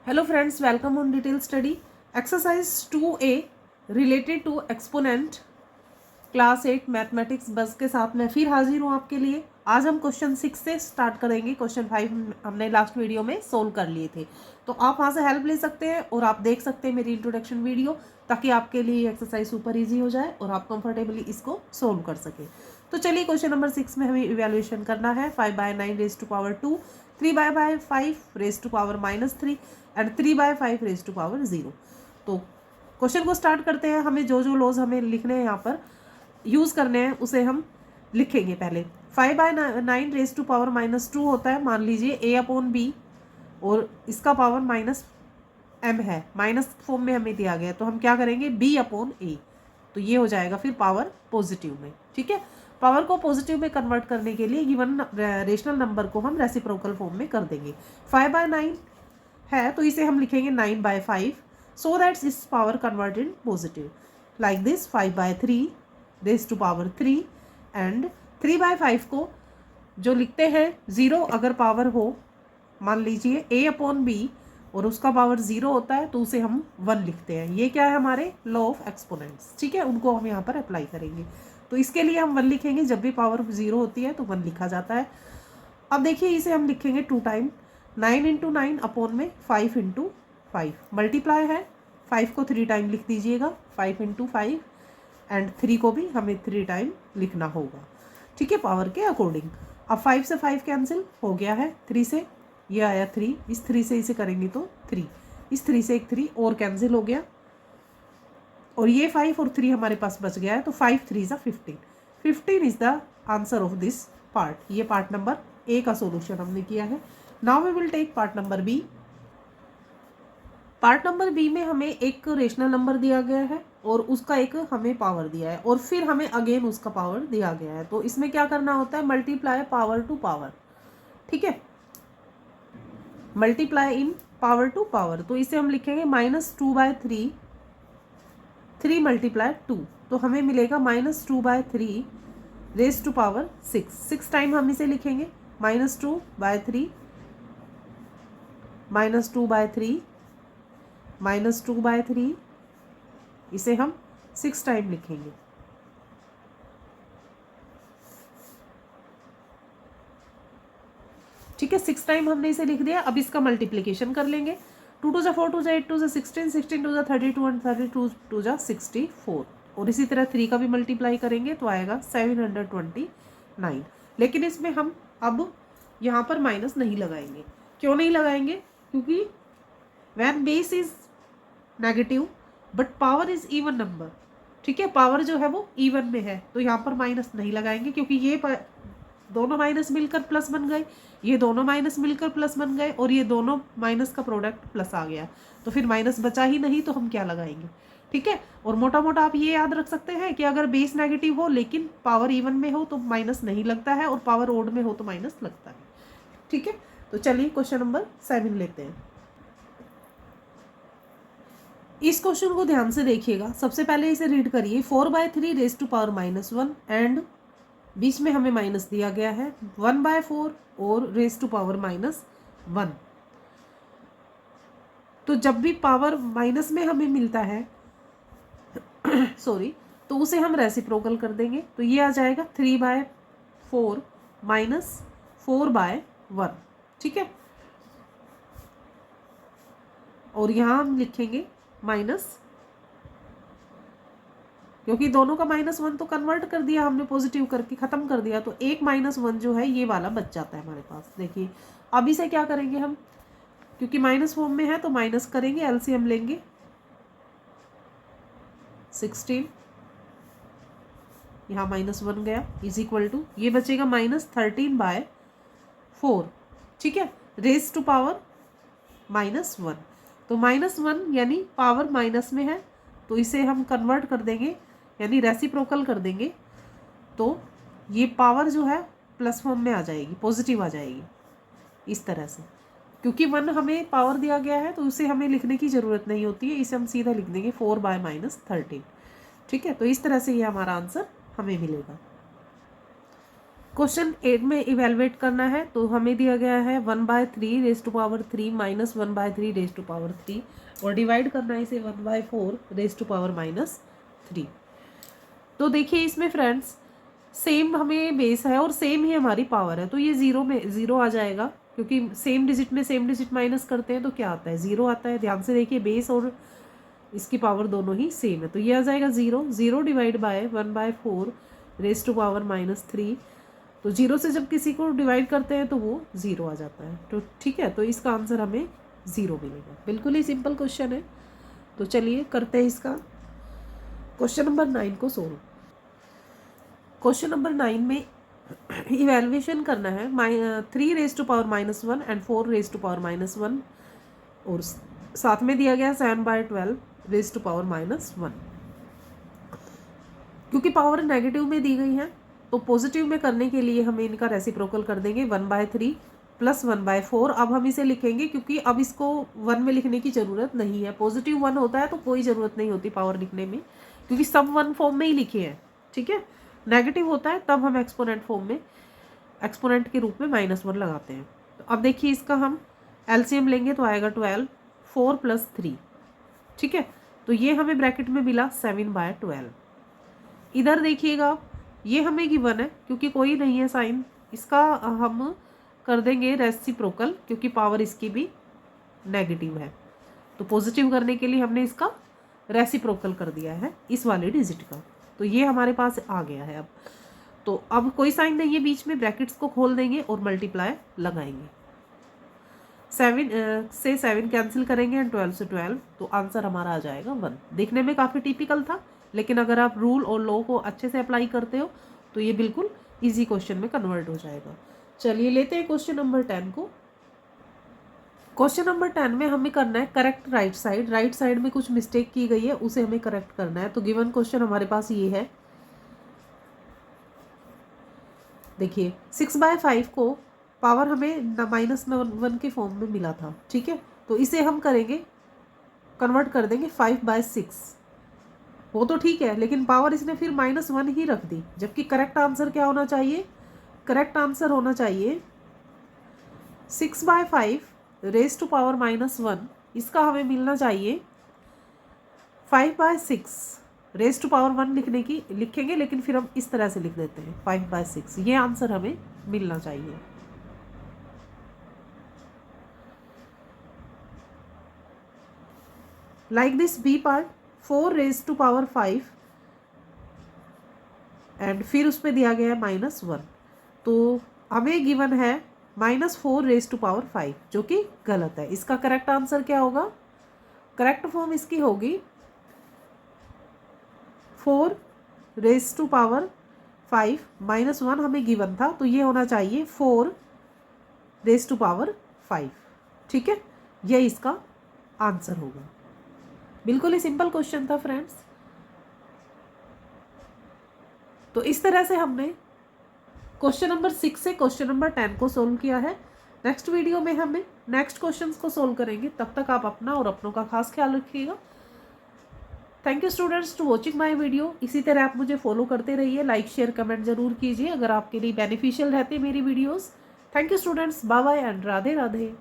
Hello friends, welcome on detailed study. Exercise 2A related to exponent class 8 mathematics बस के साथ मैं फिर हाजिर हूँ आपके लिए। आज हम क्वेश्चन 6 से स्टार्ट करेंगे। क्वेश्चन 5 हमने लास्ट वीडियो में सोल्व कर लिए थे, तो आप वहाँ से हेल्प ले सकते हैं और आप देख सकते हैं मेरी इंट्रोडक्शन वीडियो, ताकि आपके लिए एक्सरसाइज सुपर इजी हो जाए और आप कंफर्टेबली इसको सोल्व कर सकें। तो चलिए क्वेश्चन नंबर 6 में हमें इवेल्युएशन करना है। 5/9 raise to power 2, 3/5 raise to power -3 and 3/5 raise to power 0। तो क्वेश्चन को स्टार्ट करते हैं। हमें जो जो लॉज हमें लिखने हैं यहाँ पर यूज़ करने हैं उसे हम लिखेंगे। पहले 5/9 रेज टू पावर -2 होता है, मान लीजिए a/b और इसका पावर -m है, माइनस फॉर्म में हमें दिया गया, तो हम क्या करेंगे b/a, तो ये हो जाएगा फिर पावर पॉजिटिव में। ठीक है, पावर को पॉजिटिव में कन्वर्ट करने के लिए गिवन रेशनल नंबर को हम रेसिप्रोकल फॉर्म में कर देंगे। 5/9 है तो इसे हम लिखेंगे 9/5, सो दैट इस power converted positive like this 5/3 raise to power 3 and 3/5 को जो लिखते हैं 0 अगर पावर हो, मान लीजिए a/b और उसका पावर 0 होता है तो उसे हम 1 लिखते हैं। ये क्या है, हमारे लॉ ऑफ एक्सपोनेंट्स। ठीक है, उनको हम यहाँ पर अप्लाई करेंगे। तो इसके लिए हम 1 लिखेंगे, जब भी पावर 0 होती है तो 1 लिखा जाता है। अब देखिए इसे हम लिखेंगे 2 टाइम, 9 × 9 अपॉन में 5 × 5 मल्टीप्लाई है। 5 को 3 टाइम लिख दीजिएगा, 5 × 5 एंड 3 को भी हमें 3 टाइम लिखना होगा। ठीक है, पावर के अकॉर्डिंग। अब 5 से 5 कैंसिल हो गया है, 3 से ये आया 3, इस 3 से इसे करेंगे तो 3, इस 3 से एक 3 और कैंसिल हो गया, और ये 5 और 3 हमारे पास बच गया है, तो 5 3 ज़ा 15। 15 is the answer of this part. ये पार्ट नंबर ए का सोल्यूशन हमने किया है। Now we will take part number B. Part number B में हमें एक रेशनल नंबर दिया गया है और उसका एक हमें पावर दिया है, और फिर हमें अगेन उसका पावर दिया गया है। तो इसमें क्या करना होता है, मल्टीप्लाई पावर टू पावर। ठीक है, multiply in power to power. तो इसे हम लिखेंगे -2/3, 3 × 2, तो हमें मिलेगा -2/3 रेज टू पावर 6। 6 टाइम हम इसे लिखेंगे, -2/3 -2/3 -2/3, इसे हम 6 टाइम लिखेंगे। ठीक है, 6 टाइम हमने इसे लिख दिया। अब इसका मल्टीप्लिकेशन कर लेंगे। 2 × 4 × 8 × 16, 16 × 32 एंड 32 × 64, और इसी तरह 3 का भी मल्टीप्लाई करेंगे तो आएगा 729। लेकिन इसमें हम अब यहाँ पर माइनस नहीं लगाएंगे। क्यों नहीं लगाएंगे, क्योंकि when base is negative but power is even number. ठीक है, पावर जो है वो इवन में है, तो यहाँ पर माइनस नहीं लगाएंगे, क्योंकि ये दोनों माइनस मिलकर प्लस बन गए, ये दोनों माइनस मिलकर प्लस बन गए, और ये दोनों माइनस का प्रोडक्ट प्लस आ गया, तो फिर माइनस बचा ही नहीं, तो हम क्या लगाएंगे। ठीक है, और मोटा मोटा आप ये याद रख सकते हैं कि अगर बेस नेगेटिव हो लेकिन पावर इवन में हो तो माइनस नहीं लगता है, और पावर ओड में हो तो माइनस लगता है। ठीक है, तो चलिए क्वेश्चन नंबर 7 लेते हैं। इस क्वेश्चन को ध्यान से देखिएगा। सबसे पहले इसे रीड करिए। 4/3 रेज टू पावर -1 एंड बीच में हमें माइनस दिया गया है 1/4 और रेज टू पावर -1। तो जब भी पावर माइनस में हमें मिलता है सॉरी, तो उसे हम रेसिप्रोकल कर देंगे, तो ये आ जाएगा 3/4 -4/1। ठीक है, और यहाँ हम लिखेंगे माइनस, क्योंकि दोनों का -1 तो कन्वर्ट कर दिया हमने, पॉजिटिव करके ख़त्म कर दिया, तो एक -1 जो है ये वाला बच जाता है हमारे पास। देखिए अब इसे क्या करेंगे हम, क्योंकि माइनस फॉर्म में है तो माइनस करेंगे, एलसीएम लेंगे 16, यहाँ -1 गया, इज इक्वल टू ये बचेगा -13/4। ठीक है, रेज टू पावर -1, तो -1 यानी पावर माइनस में है, तो इसे हम कन्वर्ट कर देंगे, यानी रेसिप्रोकल कर देंगे, तो ये पावर जो है प्लस फॉर्म में आ जाएगी, पॉजिटिव आ जाएगी इस तरह से। क्योंकि 1 हमें पावर दिया गया है तो उसे हमें लिखने की ज़रूरत नहीं होती है, इसे हम सीधा लिख देंगे 4/-13। ठीक है, तो इस तरह से ये हमारा आंसर हमें मिलेगा। क्वेश्चन 8 में इवेलुएट करना है, तो हमें दिया गया है 1/3 raise to power 3 minus 1/3 raise to power 3 और डिवाइड करना है इसे 1/4 रेज टू पावर -3। तो देखिए इसमें फ्रेंड्स सेम हमें बेस है और सेम ही हमारी पावर है, तो ये ज़ीरो में ज़ीरो आ जाएगा, क्योंकि सेम डिजिट में सेम डिजिट माइनस करते हैं तो क्या आता है, ज़ीरो आता है। ध्यान से देखिए बेस और इसकी पावर दोनों ही सेम है, तो ये आ जाएगा zero. Zero divide by 1/4 raise to power -3, तो जीरो से जब किसी को डिवाइड करते हैं तो वो ज़ीरो आ जाता है। तो ठीक है, तो इसका आंसर हमें ज़ीरो मिलेगा। बिल्कुल ही सिंपल क्वेश्चन है। तो चलिए करते हैं इसका क्वेश्चन नंबर 9 को सोल्व। क्वेश्चन नंबर 9 में इवेल्युएशन करना है 3 raise to power -1 and 4 raise to power -1 और साथ में दिया गया 7/12 रेज टू पावर -1। क्योंकि पावर नेगेटिव में दी गई है तो पॉजिटिव में करने के लिए हम इनका रेसिप्रोकल कर देंगे 1/3 प्लस 1/4। अब हम इसे लिखेंगे क्योंकि अब इसको 1 में लिखने की ज़रूरत नहीं है। पॉजिटिव 1 होता है तो कोई ज़रूरत नहीं होती पावर लिखने में, क्योंकि सब 1 फॉर्म में ही लिखे हैं। ठीक है, नेगेटिव होता है तब हम एक्सपोनेंट फॉर्म में एक्सपोनेंट के रूप में -1 लगाते हैं। तो अब देखिए इसका हम एलसीएम लेंगे तो आएगा 12, 4 + 3। ठीक है, तो ये हमें ब्रैकेट में मिला 7/12। इधर देखिएगा ये हमें गिवन है, क्योंकि कोई नहीं है साइन, इसका हम कर देंगे रेसिप्रोकल, क्योंकि पावर इसकी भी नेगेटिव है। तो पॉजिटिव करने के लिए हमने इसका रेसिप्रोकल कर दिया है इस वाले डिजिट का, तो ये हमारे पास आ गया है। तो अब कोई साइन नहीं है बीच में, ब्रैकेट्स को खोल देंगे और मल्टीप्लाई लगाएंगे। 7 से 7 कैंसिल करेंगे एंड 12 से 12, तो आंसर हमारा आ जाएगा 1। देखने में काफ़ी टिपिकल था, लेकिन अगर आप रूल और लॉ को अच्छे से अप्लाई करते हो तो ये बिल्कुल इजी क्वेश्चन में कन्वर्ट हो जाएगा। चलिए लेते हैं क्वेश्चन नंबर 10 को। क्वेश्चन नंबर 10 में हमें करना है correct right side. Right side में कुछ मिस्टेक की गई है, उसे हमें करेक्ट करना है। तो गिवन क्वेश्चन हमारे पास ये है, देखिए 6/5 को पावर हमें -1 के फॉर्म में मिला था। ठीक है, तो इसे हम करेंगे कन्वर्ट कर देंगे 5/6। वो तो ठीक है, लेकिन पावर इसने फिर -1 ही रख दी, जबकि करेक्ट आंसर क्या होना चाहिए, करेक्ट आंसर होना चाहिए 6/5 रेज टू पावर -1। इसका हमें मिलना चाहिए 5/6 रेज टू पावर 1 लिखेंगे, लेकिन फिर हम इस तरह से लिख देते हैं 5/6। ये आंसर हमें मिलना चाहिए। Like this B part 4 raise to power 5 and फिर उस पर दिया गया है -1, तो हमें गिवन है -4 रेज टू पावर 5, जो कि गलत है। इसका करेक्ट आंसर क्या होगा, करेक्ट फॉर्म इसकी होगी 4 रेज टू पावर 5 -1 हमें गिवन था, तो ये होना चाहिए 4 रेज टू पावर 5। ठीक है, ये इसका आंसर होगा। बिल्कुल ही सिंपल क्वेश्चन था फ्रेंड्स। तो इस तरह से हमने क्वेश्चन नंबर 6 से क्वेश्चन नंबर 10 को सोल्व किया है। नेक्स्ट वीडियो में हमें नेक्स्ट क्वेश्चंस को सोल्व करेंगे। तब तक आप अपना और अपनों का खास ख्याल रखिएगा। Thank you students to watching my video. इसी तरह आप मुझे फॉलो करते रहिए, लाइक शेयर कमेंट जरूर कीजिए अगर आपके लिए बेनिफिशियल रहते मेरी videos. Thank you students, bye bye and Radhe Radhe.